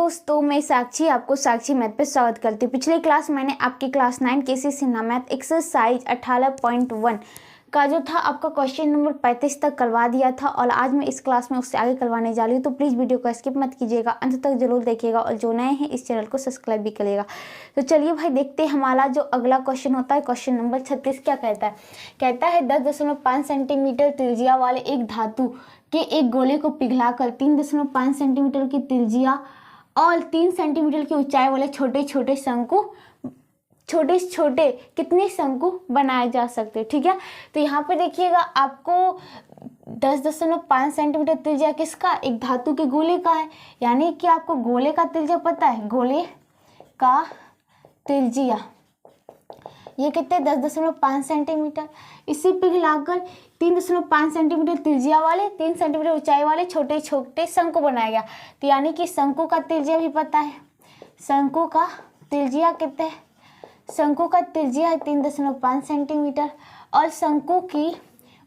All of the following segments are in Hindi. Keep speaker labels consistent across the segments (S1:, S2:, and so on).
S1: दोस्तों, मैं साक्षी आपको साक्षी मैथ पे स्वागत करती हूँ। पिछले क्लास मैंने आपकी क्लास 9 केसीसी मैथ एक्सरसाइज 18.1 का जो था आपका क्वेश्चन नंबर 35 तक करवा दिया था और आज मैं इस क्लास में उससे आगे करवाने जा रही हूँ। तो प्लीज़ वीडियो को स्किप मत कीजिएगा, अंत तक जरूर देखिएगा और जो नए हैं इस चैनल को सब्सक्राइब भी करिएगा। तो चलिए भाई देखते हैं हमारा जो अगला क्वेश्चन होता है। क्वेश्चन नंबर 36 क्या कहता है? कहता है 10.5 सेंटीमीटर त्रिज्या वाले एक धातु के एक गोले को पिघलाकर 3.5 सेंटीमीटर की त्रिज्या और 3 सेंटीमीटर की ऊंचाई वाले छोटे छोटे कितने शंकु बनाए जा सकते हैं। ठीक है, तो यहाँ पे देखिएगा आपको 10.5 सेंटीमीटर त्रिज्या किसका? एक धातु के गोले का है, यानी कि आपको गोले का त्रिज्या पता है। गोले का त्रिज्या ये कितने? 10.5 सेंटीमीटर। इसे पिघलाकर 3.5 सेंटीमीटर त्रिज्या वाले 3 सेंटीमीटर ऊंचाई वाले छोटे छोटे शंकु बनाया गया। तो यानी कि शंकु का त्रिज्या भी पता है। शंकु का त्रिज्या कितने? शंकु का त्रिज्या है 3.5 सेंटीमीटर और शंकु की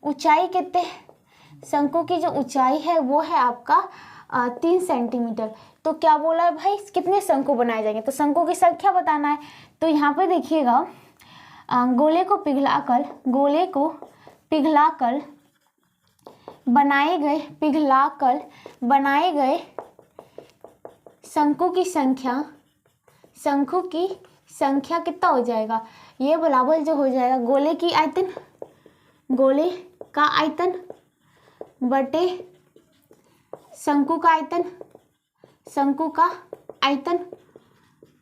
S1: ऊंचाई कितने? शंकु की जो ऊंचाई है वो है आपका 3 सेंटीमीटर। तो क्या बोला है भाई, कितने शंकु बनाए जाएंगे? तो शंकु की संख्या बताना है। तो यहाँ पे देखिएगा गोले को पिघलाकर बनाए गए शंकु की संख्या कितना हो जाएगा? ये बराबर जो हो जाएगा गोले का आयतन बटे शंकु का आयतन।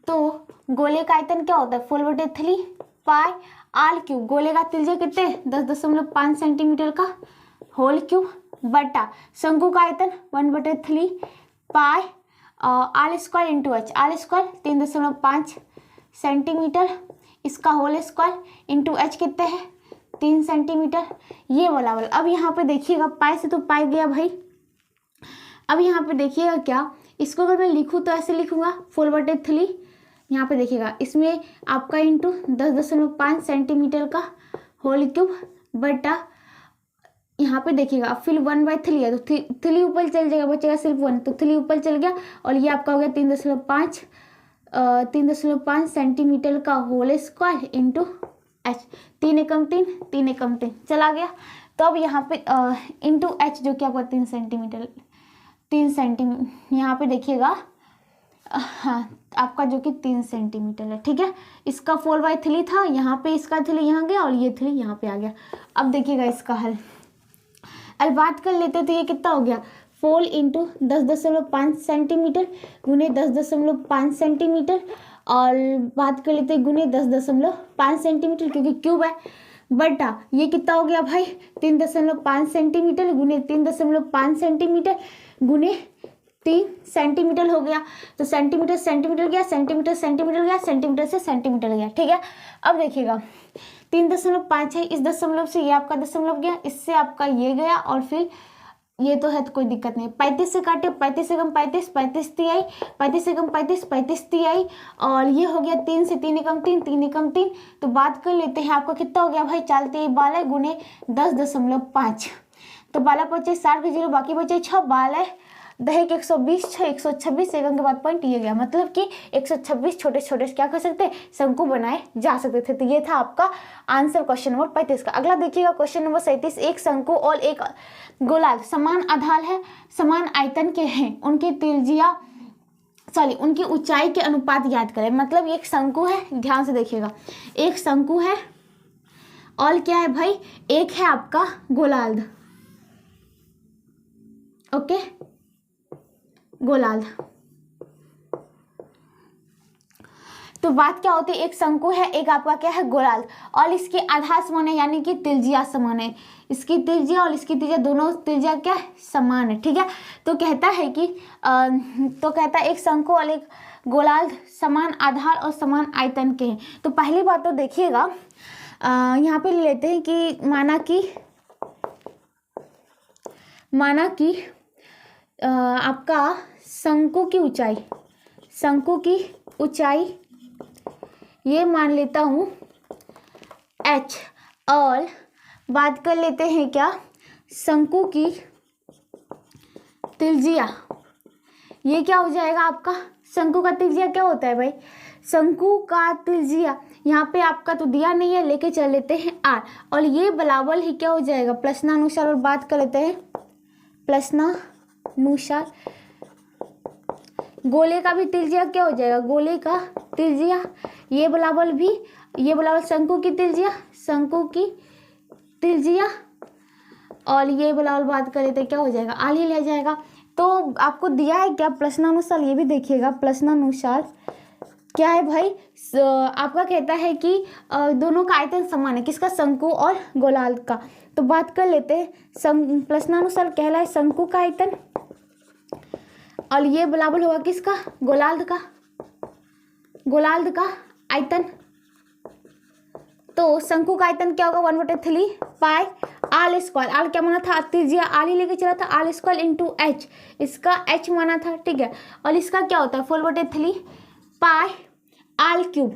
S1: तो गोले का आयतन क्या होता है? 4/3 पाई आर क्यूब। गोले का त्रिज्या कितने? 10.5 सेंटीमीटर का होल क्यूब बटा शंकु का आयतन 1/3 pi R square into H. R square 3.5 centimetre, इसका होल स्क्वायर इंटू एच कितने है? 3 सेंटीमीटर। ये वाला वाला। अब यहाँ पे देखिएगा पाई से तो पाई गया भाई। अब यहाँ पे देखिएगा क्या, इसको अगर मैं लिखूँ तो ऐसे लिखूँगा 4/3। यहाँ पे देखिएगा इसमें आपका इंटू 10.5 सेंटीमीटर का होल क्यूब बटा यहाँ पे देखिएगा फिर 1/3 है तो 3 ऊपर चल जाएगा, बचेगा सिर्फ 1, तो 3 ऊपर चल गया और ये आपका हो गया 3.5 सेंटीमीटर का होल स्क्वायर इंटू एच। 3 एकम 3 चला गया। तो अब यहाँ पे इंटू एच जो कि आपका 3 सेंटीमीटर यहाँ पे देखिएगा हाँ आपका जो कि 3 सेंटीमीटर है। ठीक है, इसका 4/3 था, यहाँ पे इसका 3 यहाँ गया और ये 3 यहाँ पे आ गया। अब देखिएगा इसका हल बात कर लेते तो ये कितना हो गया? 4 इंटू 10.5 सेंटीमीटर गुने 10.5 सेंटीमीटर और बात कर लेते गुने 10.5 सेंटीमीटर क्योंकि क्यूब है बटा ये कितना हो गया भाई? 3.5 सेंटीमीटर गुने 3.5 सेंटीमीटर गुने 3 सेंटीमीटर हो गया। तो सेंटीमीटर गया, सेंटीमीटर गया, सेंटीमीटर से सेंटीमीटर गया। ठीक है, अब देखिएगा 3.5 है, इस दशमलव से ये आपका दशमलव गया, इससे आपका ये गया और फिर ये तो है तो कोई दिक्कत नहीं। 35 से काटे, 35 से कम 35 तिहाई, 35 से कम 35 तिहाई और ये हो गया 3 से 3 एकम 3 तो बात कर लेते हैं आपका कितना हो गया भाई? 4 3 12 गुने 10.5 तो 12 25 60 के 0 बाकी बचे 6 12 दहेक 120 6 126 एकम के बाद पॉइंट ये गया, मतलब कि 126 छोटे छोटे क्या कर सकते? शंकु बनाए जा सकते थे। तो ये था आपका आंसर क्वेश्चन नंबर 35 का। अगला देखिएगा क्वेश्चन नंबर 37। एक शंकु और एक गोलार्ध समान आधार है, समान आयतन के हैं, उनकी ऊंचाई के अनुपात याद करें। मतलब एक शंकु है, ध्यान से देखिएगा, एक शंकु है और क्या है भाई? एक है आपका गोलार्ध। ओके, गोलार्ध। तो बात क्या होती है? एक शंकु है, एक आपका क्या है? गोलार्ध और इसके आधार समान है, यानी कि त्रिज्या समान है। इसकी त्रिज्या और इसकी त्रिज्या दोनों त्रिज्या क्या है? समान है। ठीक है, तो कहता है कि एक शंकु और एक गोलार्ध समान आधार और समान आयतन के हैं। तो पहली बात तो देखिएगा यहाँ पे लेते हैं कि माना कि आपका शंकु की ऊंचाई ये मान लेता हूँ h और बात कर लेते हैं क्या? शंकु की त्रिज्या ये क्या हो जाएगा आपका, शंकु का त्रिज्या क्या होता है भाई, शंकु का त्रिज्या यहाँ पे आपका तो दिया नहीं है, लेके चल लेते हैं आर, और ये बराबर ही क्या हो जाएगा प्रश्नानुसार, और बात कर लेते हैं प्रश्नानुसार गोले का भी त्रिज्या क्या हो जाएगा, गोले का त्रिज्या ये बराबर भी, ये बराबर शंकु की त्रिज्या, शंकु की त्रिज्या, और ये बराबर बात करें तो क्या हो जाएगा आल ही ले जाएगा। तो आपको दिया है क्या प्रश्नानुसार, ये भी देखिएगा प्रश्नानुसार क्या है भाई, आपका कहता है कि दोनों का आयतन समान है, किसका, शंकु और गोलार्ध का। तो बात कर लेते हैं, प्रश्नानुसार कहला है शंकु का आयतन, और ये बराबर होगा किसका, गोलार्ध का, गोलार्ध का आयतन। तो शंकु का आयतन क्या होगा 1/3 पाई आल स्क्वायर, आल क्या माना था, त्रिज्या आल ही लेके चला था, आल स्क्वायर इंटू एच, इसका एच माना था, ठीक है, और इसका क्या होता है 4/3 पाई आल क्यूब,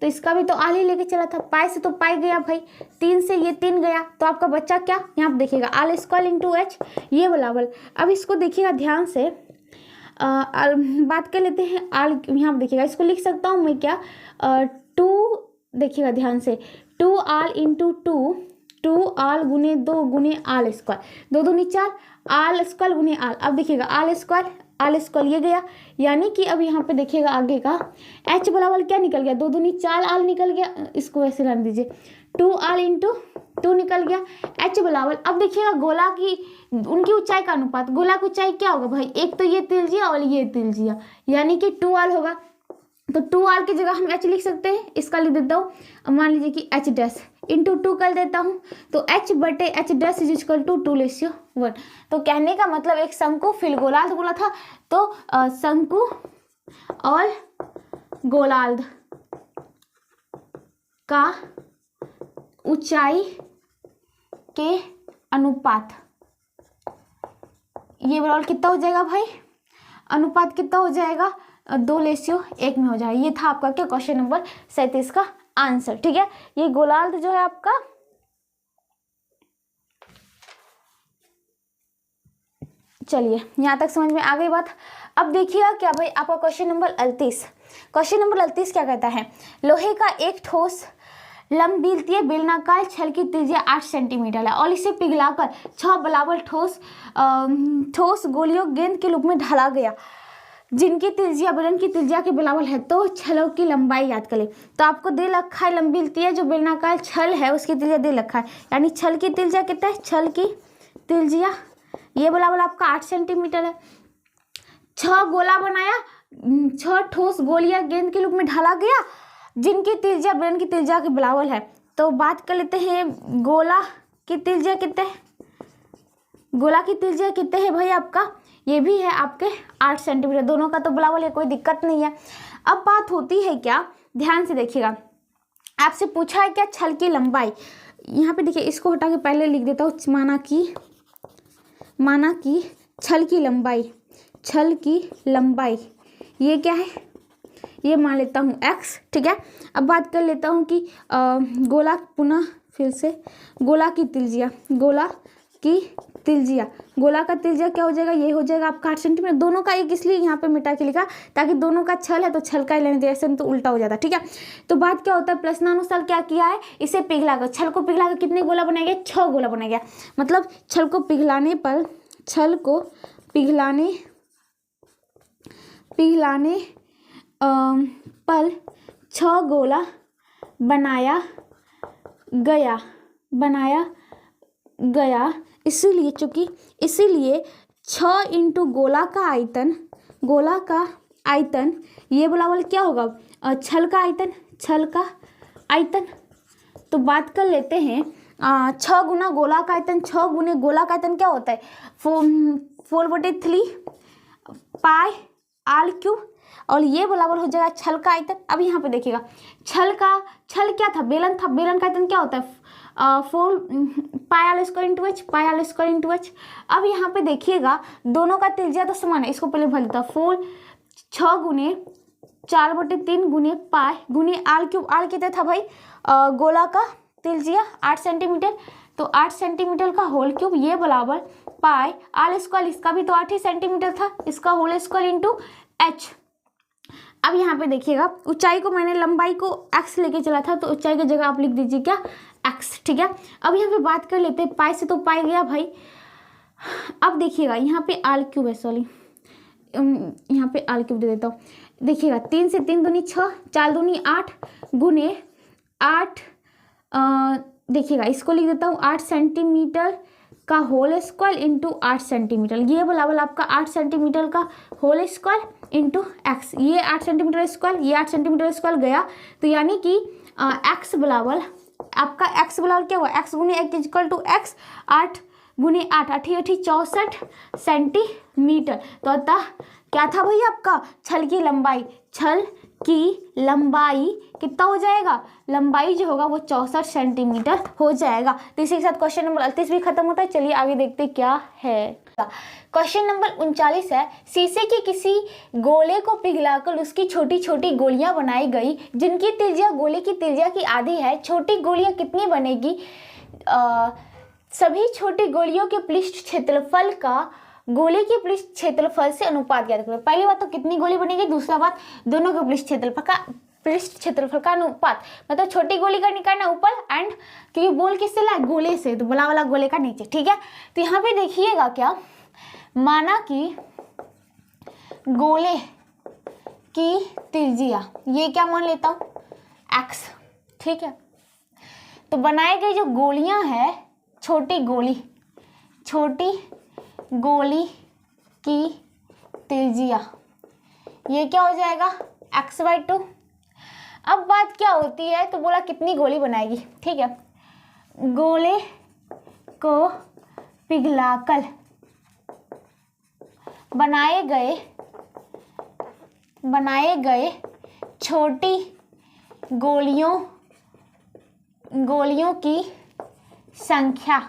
S1: तो इसका भी तो आल ही लेके चला था, पाई से तो पाई गया भाई, 3 से ये 3 गया, तो आपका बच्चा क्या यहाँ पे देखिएगा आल स्क्वायर इंटू एच, ये बराबर। अब इसको देखिएगा ध्यान से, बात कर लेते हैं आल, यहाँ पे देखिएगा इसको लिख सकता हूँ मैं क्या, 2 देखिएगा ध्यान से, 2 आल इंटू 2 आल गुने 2 गुने आल स्क्वायर, 2 दूनी 4 आल स्क्वायर गुने आल। अब देखिएगा आल स्क्वायर ये गया, यानी कि अब यहाँ पे देखिएगा आगे का एच बराबर क्या निकल गया, 2 दूनी 4 आल निकल गया, इसको ऐसे रहने दीजिए, 2 आल इंटू 2 निकल गया, एच बराबर। अब देखिएगा गोला की उनकी ऊंचाई का अनुपात, गोला की ऊंचाई क्या होगा भाई, एक तो ये त्रिज्या और ये त्रिज्या, यानी कि 2 आल होगा, तो 2 आल की जगह हम एच लिख सकते हैं, इसका लिख देता हूँ, मान लीजिए कि एच डैश इंटू 2 कर देता हूँ, तो एच बटे H dash is equal to 2:1। तो कहने का मतलब एक शंकु फिर गोलार्ध बोला था, तो शंकु और गोलार्ध का ऊंचाई के अनुपात, ये बराबर कितना हो जाएगा भाई, अनुपात कितना हो जाएगा 2:1 में हो जाएगा। ये था आपका क्या क्वेश्चन नंबर 37 का आंसर, ठीक है। ये गोलार्ध जो है आपका, चलिए यहाँ तक समझ में आ गई बात। अब देखिएगा क्या भाई आपका क्वेश्चन नंबर 38, क्वेश्चन नंबर 38 क्या कहता है, लोहे का एक ठोस लंबवृत्तीय बेलनाकार छल की त्रिज्या 8 सेंटीमीटर है और इसे पिघलाकर 6 बराबर ठोस गोलियों गेंद के रूप में ढाला गया, जिनकी त्रिज्या बेलन की त्रिज्या के बराबर है, तो छलों की लंबाई याद करें। तो आपको दे रखा है लंबवृत्तीय जो बेलनाकार छल है उसकी त्रिज्या दे रखा है, यानी छल की त्रिज्या कितना है, छल की त्रिज्या ये बराबर आपका 8 सेंटीमीटर है। 6 गोला बनाया, 6 ठोस गोलियां गेंद के रूप में ढाला गया, जिनकी त्रिज्या बेलन की त्रिज्या के बराबर है। तो बात कर लेते हैं गोला की त्रिज्या कितने है, गोला की त्रिज्या कितने है भाई आपका, ये भी है आपके 8 सेंटीमीटर, दोनों का तो बराबर है, कोई दिक्कत नहीं है। अब बात होती है क्या, ध्यान से देखिएगा, आपसे पूछा है क्या छल की लंबाई, यहाँ पे देखिए इसको हटा के पहले लिख देता हूँ, माना कि छल की लंबाई ये क्या है, ये मान लेता हूँ x, ठीक है। अब बात कर लेता हूँ कि गोला, पुनः फिर से गोला की त्रिज्या, गोला का त्रिज्या क्या हो जाएगा, ये हो जाएगा आपका 8 सेंटीमीटर। दोनों का एक इसलिए यहाँ पे मिटा के लिखा ताकि दोनों का छल है तो छल का ही लेने दे, ऐसे तो उल्टा हो जाता, ठीक है। तो बात क्या होता है, प्रश्नानुसार क्या किया है, इसे पिघलाकर, छल को पिघलाकर कितने गोला बनाया गया, 6 गोला बनाया गया, मतलब छल को पिघलाने पर 6 गोला बनाया गया, इसीलिए 6 इंटू गोला का आयतन ये बराबर क्या होगा, छल का आयतन। तो बात कर लेते हैं 6 गुना गोला का आयतन, 6 गुने गोला का आयतन क्या होता है 4/3 पाई आल क्यूब, और ये बराबर हो जाएगा छल का आयतन। अब यहाँ पे देखिएगा छल क्या था, बेलन था, बेलन का आयतन क्या होता है 4 पाई आल स्क्वायर इंटू एच। अब यहाँ पे देखिएगा दोनों का त्रिज्या तो समान है, इसको पहले भर लेता, 6 गुने 4/3 गुने पाई गुने आल क्यूब, आल कितना था भाई गोला का त्रिज्या 8 सेंटीमीटर, तो 8 सेंटीमीटर का होल क्यूब ये बराबर पाई आल स्क्वायर, इसका भी तो 8 ही सेंटीमीटर था, इसका होल स्क्वायर इंटू एच। अब यहाँ पे देखिएगा ऊंचाई को मैंने लंबाई को एक्स लेके चला था, तो ऊंचाई की जगह आप लिख दीजिए क्या एक्स, ठीक है। अब यहाँ पे बात कर लेते हैं, पाई से तो पाई गया भाई। अब देखिएगा यहाँ पे आल क्यूब है, सॉरी यहाँ पे आल क्यूब दे देता हूँ। देखिएगा 3 से 3 दूनी 6, 4 दूनी 8 गुने 8, देखिएगा इसको लिख देता हूँ 8 सेंटीमीटर का होल स्क्वायर इंटू 8 सेंटीमीटर, ये बराबर आपका 8 सेंटीमीटर का होल स्क्वायर इंटू एक्स, ये 8 सेंटीमीटर स्क्वायर, ये 8 सेंटीमीटर स्क्वायर गया, तो यानी कि एक्स बराबर आपका एक्स बराबर क्या हुआ, एक्स गुने एक्स इक्वल टू एक्स, 8 गुने 8, 8 64 सेंटीमीटर। तो अतः क्या था भाई आपका छल की लंबाई, छल की लंबाई कितना हो जाएगा, लंबाई जो होगा वो 64 सेंटीमीटर हो जाएगा। तो इसी के साथ क्वेश्चन नंबर 38 भी खत्म होता है। चलिए आगे देखते क्या है। क्वेश्चन नंबर 39 है, शीशे के किसी गोले को पिघलाकर उसकी छोटी छोटी गोलियां बनाई गई जिनकी त्रिज्या गोले की त्रिज्या की आधी है, छोटी गोलियां कितनी बनेगी, सभी छोटी गोलियों के पृष्ठ क्षेत्रफल का गोले के पृष्ठ क्षेत्रफल से अनुपात ज्ञात करें। पहली बात तो कितनी गोली बनेगी, दूसरा बात दोनों के पृष्ठ क्षेत्रफल का अनुपात, मतलब छोटी गोली का निकालना ऊपर एंड क्योंकि बोल किससे ला, गोले से, तो बड़ा वाला गोले का नीचे, ठीक है। तो यहाँ पे देखिएगा क्या, माना कि गोले की त्रिज्या ये क्या मान लेता हूँ एक्स, ठीक है। तो बनाए गए जो गोलियां हैं, छोटी गोली की त्रिज्या ये क्या हो जाएगा x/2। अब बात क्या होती है, तो बोला कितनी गोली बनाएगी, ठीक है। गोले को पिघलाकर बनाए गए छोटी गोलियों की संख्या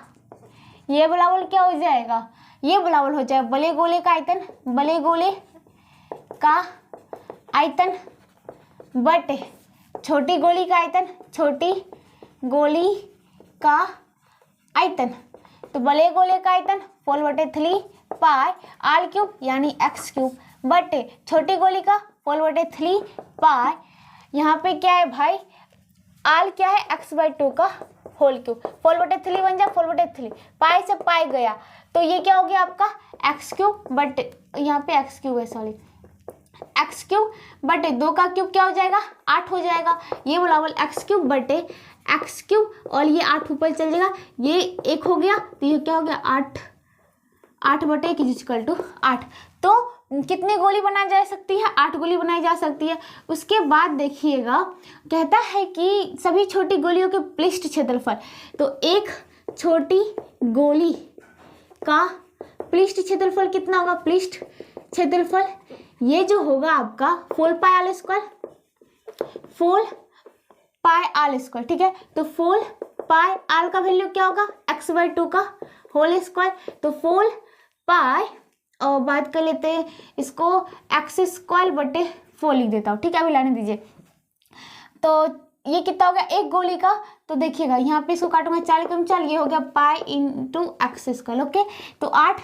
S1: ये बराबर क्या हो जाएगा, ये बराबर हो जाएगा बड़े गोले का आयतन बटे छोटी गोली का आयतन, तो बड़े गोले का आयतन 4/3 पाई आल क्यूब यानी एक्स क्यूब बटे छोटी गोली का 4/3 पाई, यहाँ पे क्या है भाई आल क्या है x/2 का होल क्यूब, 4/3 बन जाए 4/3, पाई से पाई गया तो ये क्या हो गया आपका एक्स क्यूब बटे, यहाँ पे एक्स क्यूब है सॉरी, एक्स क्यूब बटे 2 का क्यूब क्या हो जाएगा 8 हो जाएगा, ये बराबर एक्स क्यूब बटे एक्स क्यूब, और ये 8 ऊपर चल जाएगा, ये 1 हो गया, तो ये क्या हो गया 8/1 तो कितनी गोली बनाई जा सकती है, 8 गोली बनाई जा सकती है। उसके बाद देखिएगा कहता है कि सभी छोटी गोलियों के पृष्ठ क्षेत्रफल, तो एक छोटी गोली का पृष्ठ क्षेत्रफल कितना होगा, पृष्ठ क्षेत्रफल ये जो होगा आपका 4 पाई आल स्क्वायर, ठीक है। तो 4 पाई आल का वैल्यू क्या होगा x/2 का होल स्क्वायर, तो 4 पाई और बात कर लेते हैं इसको एक्स स्क्वायर बटे 4 लिख देता हूँ, ठीक है। अभी लाने दीजिए, तो ये कितना हो गया एक गोली का, तो देखिएगा यहाँ पे इसको काटूंगा 4 कम 4, ये हो गया pi into x square, okay. तो 8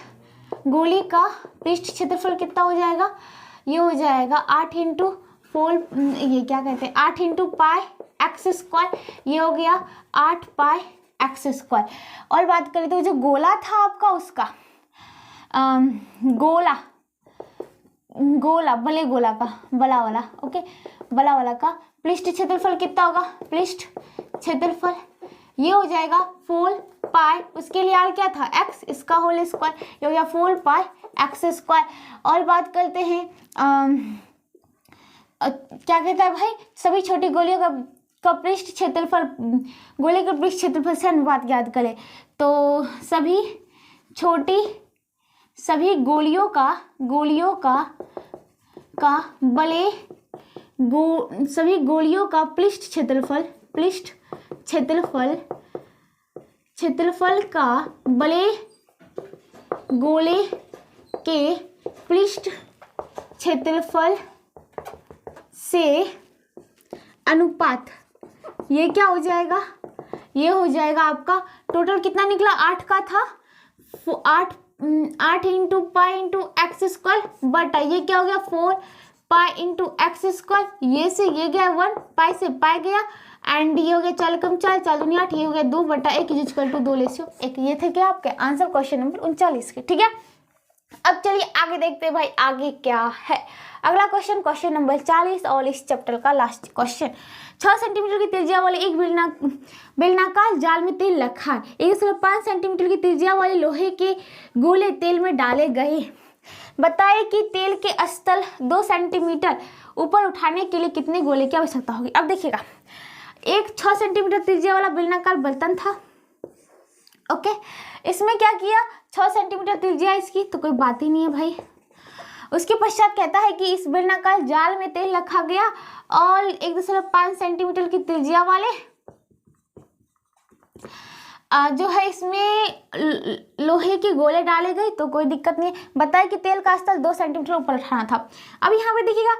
S1: गोली का पृष्ठ क्षेत्रफल कितना हो जाएगा, ये हो जाएगा 8 इंटू 4, ये क्या कहते हैं 8 इंटू पाई एक्स स्क्वायर, ये हो गया 8 पाई एक्स स्क्वायर। और बात करें तो जो गोला था आपका उसका गोला बड़े गोला का बड़ा वाला, ओके, बड़ा वाला का पृष्ठ क्षेत्रफल कितना होगा, पृष्ठ क्षेत्रफल ये हो जाएगा 4 पाई, उसके लिए आर क्या था एक्स, इसका होल स्क्वायर, ये हो गया 4 पाई एक्स स्क्वायर। और बात करते हैं क्या कहता है भाई सभी छोटी गोलियों का पृष्ठ क्षेत्रफल, गोले के पृष्ठ क्षेत्रफल से अनुपात ज्ञात करें, तो सभी गोलियों का पृष्ठ क्षेत्रफल का बड़े गोले के पृष्ठ क्षेत्रफल से अनुपात ये क्या हो जाएगा, ये हो जाएगा आपका टोटल कितना निकला 8 का था, 8 8 into pi into x square बटा ये क्या हो गया 4 पाई इंटू एक्स स्क्वायर, ये से ये गया 1, पाई से पाई गया, एंड ये हो गया 4 कम 4, 4 दूनी 8, ये हो गया 2 बटा 1 इज इक्वल टू 2:1। ये थे क्या आपके आंसर क्वेश्चन नंबर 39 के। ठीक है, अब चलिए आगे देखते हैं भाई आगे क्या है। अगला क्वेश्चन, क्वेश्चन नंबर 40 और इस चैप्टर का लास्ट क्वेश्चन। 6 सेंटीमीटर की त्रिज्या वाले एक बेलनाकार जाल में तेल रखा है। 1.5 सेंटीमीटर की त्रिज्या वाले लोहे के गोले तेल में डाले गए। बताइए कि तेल के स्थल 2 सेंटीमीटर ऊपर उठाने के लिए कितने गोले की आवश्यकता होगी। अब देखिएगा, एक 6 सेंटीमीटर त्रिज्या वाला बेलनाकार बर्तन था। ओके, इसमें क्या किया, 6 सेंटीमीटर त्रिज्या इसकी, तो कोई बात ही नहीं है भाई। उसके पश्चात कहता है कि इस बेलनाकार जाल में तेल रखा गया और 1.5 सेंटीमीटर की त्रिज्या वाले जो है इसमें लोहे के गोले डाले गए, तो कोई दिक्कत नहीं है। बताए कि तेल का स्तर 2 सेंटीमीटर ऊपर उठाना था। अब यहाँ पे देखिएगा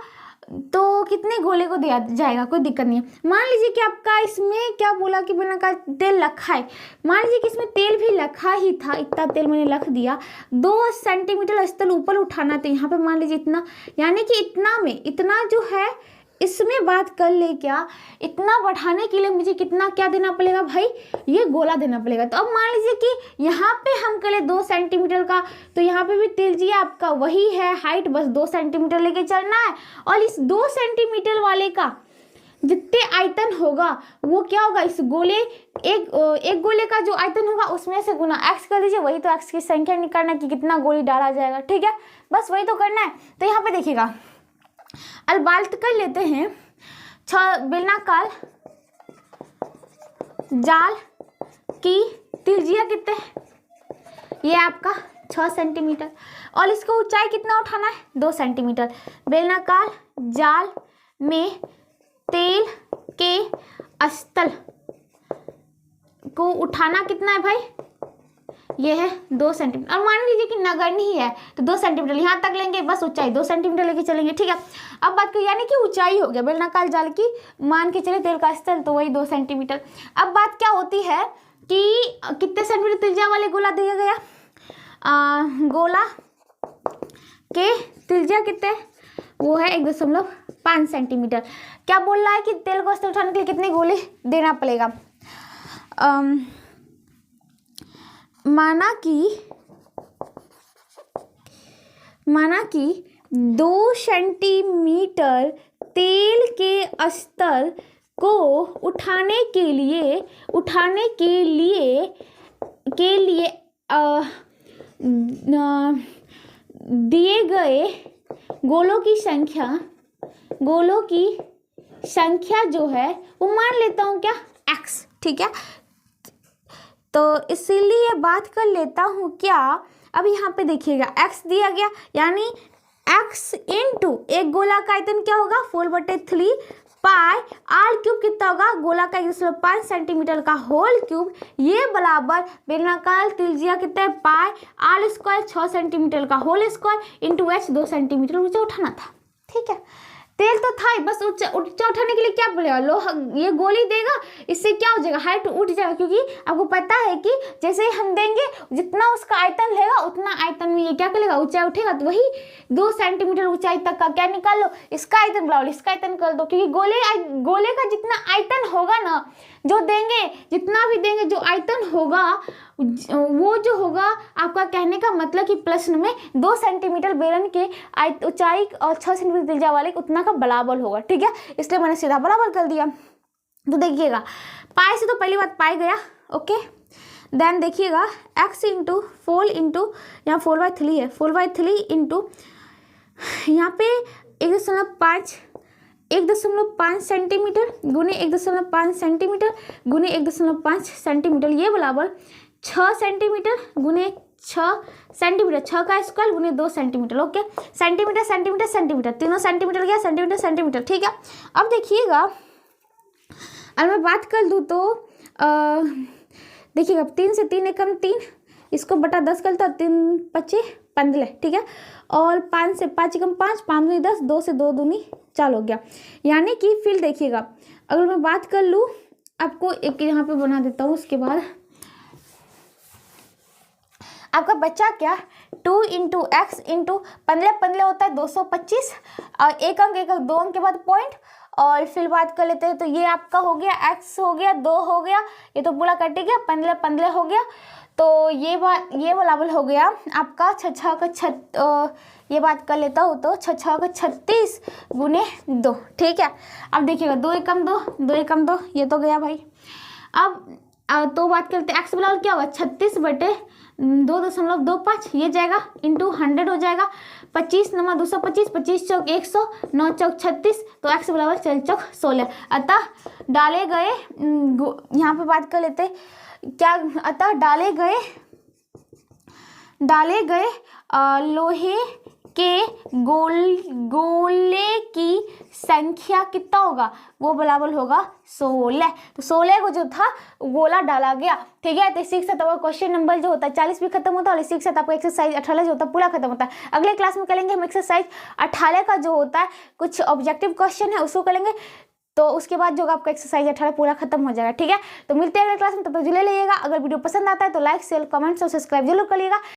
S1: तो कितने गोले को दिया जाएगा, कोई दिक्कत नहीं है। मान लीजिए कि आपका इसमें क्या बोला कि बेलनाकार तेल रखा है, मान लीजिए कि इसमें तेल भी रखा ही था, इतना तेल मैंने रख दिया, 2 सेंटीमीटर स्थल ऊपर उठाना, तो यहाँ पे मान लीजिए इतना, यानी कि इतना में इतना जो है इसमें बात कर ले क्या, इतना बढ़ाने के लिए मुझे कितना क्या देना पड़ेगा भाई, ये गोला देना पड़ेगा। तो अब मान लीजिए कि यहाँ पे हम कर ले 2 सेंटीमीटर का, तो यहाँ पे भी त्रिज्या आपका वही है, हाइट बस 2 सेंटीमीटर लेके चलना है, और इस 2 सेंटीमीटर वाले का जितने आयतन होगा वो क्या होगा, इस गोले एक गोले का जो आयतन होगा उसमें से गुना एक्स कर दीजिए, वही तो एक्स की संख्या निकालना कि कितना गोली डाला जाएगा। ठीक है, बस वही तो करना है। तो यहाँ पे देखिएगा, अब बात कर लेते हैं बेलनाकार जाल की त्रिज्या कितने है, ये आपका 6 सेंटीमीटर, और इसको ऊंचाई कितना उठाना है 2 सेंटीमीटर। बेलनाकार जाल में तेल के स्थल को उठाना कितना है भाई, ये है 2 सेंटीमीटर। और मान लीजिए कि नगण्य ही है तो 2 सेंटीमीटर यहाँ तक लेंगे, बस ऊंचाई 2 सेंटीमीटर लेके चलेंगे। ठीक है, अब बात करें यानी कि ऊंचाई हो गया बेलनाकार जाल की, मान के चले तेल का स्थल तो वही 2 सेंटीमीटर। अब बात क्या होती है कि कितने सेंटीमीटर त्रिज्या वाले गोला दिया गया, गोला के त्रिज्या कितने, वो है 1.5 सेंटीमीटर। क्या बोल रहा है कि तेल को स्थल उठाने के लिए कितने गोले देना पड़ेगा। माना कि 2 सेंटीमीटर तेल के स्तर को उठाने के लिए दिए गए गोलों की संख्या जो है वो मान लेता हूँ क्या x। ठीक है, तो इसीलिए बात कर लेता हूँ क्या, अब यहाँ पे देखिएगा x दिया गया, यानी x इंटू एक गोला का आयतन क्या होगा 4/3 पाई आर क्यूब कितना होगा, गोला का 1.5 सेंटीमीटर का होल क्यूब, ये बराबर बेलनाकार त्रिज्या कितना है पाई आर स्क्वायर 6 सेंटीमीटर का whole square into h 2 centimetre ऊंचा उठाना था। ठीक है, तेल तो था ही, बस ऊंचा उठाने के लिए क्या बोलेगा, लोहा ये गोली देगा, इससे क्या हो जाएगा हाइट उठ जाएगा, क्योंकि आपको पता है कि जैसे ही हम देंगे जितना उसका आयतन लेगा उतना आयतन में ये क्या करेगा ऊंचाई उठेगा, तो वही 2 सेंटीमीटर ऊंचाई तक का क्या निकाल लो, इसका आयतन बराबर इसका आयतन कर दो, क्योंकि गोले का जितना आयतन होगा ना, जो देंगे जितना भी देंगे जो आयतन होगा वो जो होगा, आपका कहने का मतलब कि प्रश्न में 2 सेंटीमीटर बेलन के ऊंचाई और 6 सेंटीमीटर त्रिज्या वाले उतना का बराबर होगा। ठीक है, इसलिए मैंने सीधा बराबर कर दिया। तो देखिएगा पाई से तो पहली बात पाई गया, ओके, देन देखिएगा x इंटू 4 इंटू यहाँ 4/3 है, 4/3 इंटू यहाँ पे 1.5 सेंटीमीटर गुने 1.5 सेंटीमीटर गुने 1.5 सेंटीमीटर, ये बराबर 6 सेंटीमीटर गुने 6 सेंटीमीटर, 6 का स्क्वायर गुने 2 centimetre. Okay, centimetre centimetre centimetre, तीनों सेंटीमीटर गया, सेंटीमीटर सेंटीमीटर। ठीक है, अब देखिएगा अगर मैं बात कर दूँ तो देखिएगा 3 से 3 एकम 3, इसको बटा 10 कर तो 3 × 5 = 15। ठीक है, और 5 से 5 एकम 5, 5 दूनी 10, 2 से 2 दूनी 4 हो गया। यानी कि फिर देखिएगा अगर मैं बात कर लूँ, आपको एक यहाँ पे बना देता हूँ, उसके बाद आपका बच्चा क्या 2 इंटू एक्स इंटू 15 होता है 225 और एक अंक 2 अंक के बाद पॉइंट। और फिर बात कर लेते हैं तो ये आपका हो गया x हो गया 2 हो गया, ये तो पूरा कट गया 15 हो गया। तो ये बराबर हो गया आपका ये बात कर लेता हूँ तो 36 गुने 2। ठीक है, अब देखिएगा 2 एकम 2 ये तो गया भाई। अब तो बात करते हैं एक्स बराबर क्या होगा 36/2.25 ये जाएगा इंटू 100 हो जाएगा। 25 नमा 225, 25 चौक 100, 9 चौक 36, तो एक्स बराबर 4 चौक 16। अतः डाले गए यहाँ पे बात कर लेते क्या, अतः डाले गए लोहे के गोले की संख्या कितना होगा, वो बराबर होगा 16। तो 16 को जो था गोला डाला गया। ठीक है, तो इसी के साथ आपका क्वेश्चन नंबर जो होता है 40 भी खत्म होता है और इसी के साथ आपका एक्सरसाइज 18 जो होता है पूरा खत्म होता है। अगले क्लास में करेंगे हम एक्सरसाइज 18 का जो होता है कुछ ऑब्जेक्टिव क्वेश्चन है उसको करेंगे, तो उसके बाद जो आपका एक्सरसाइज 18 पूरा खत्म हो जाएगा। ठीक है, तो मिलते हैं अगले क्लास में, तब तक जुड़े रहिएगा। अगर वीडियो पसंद आता है तो लाइक शेयर कमेंट्स और सब्सक्राइब जरूर करिएगा।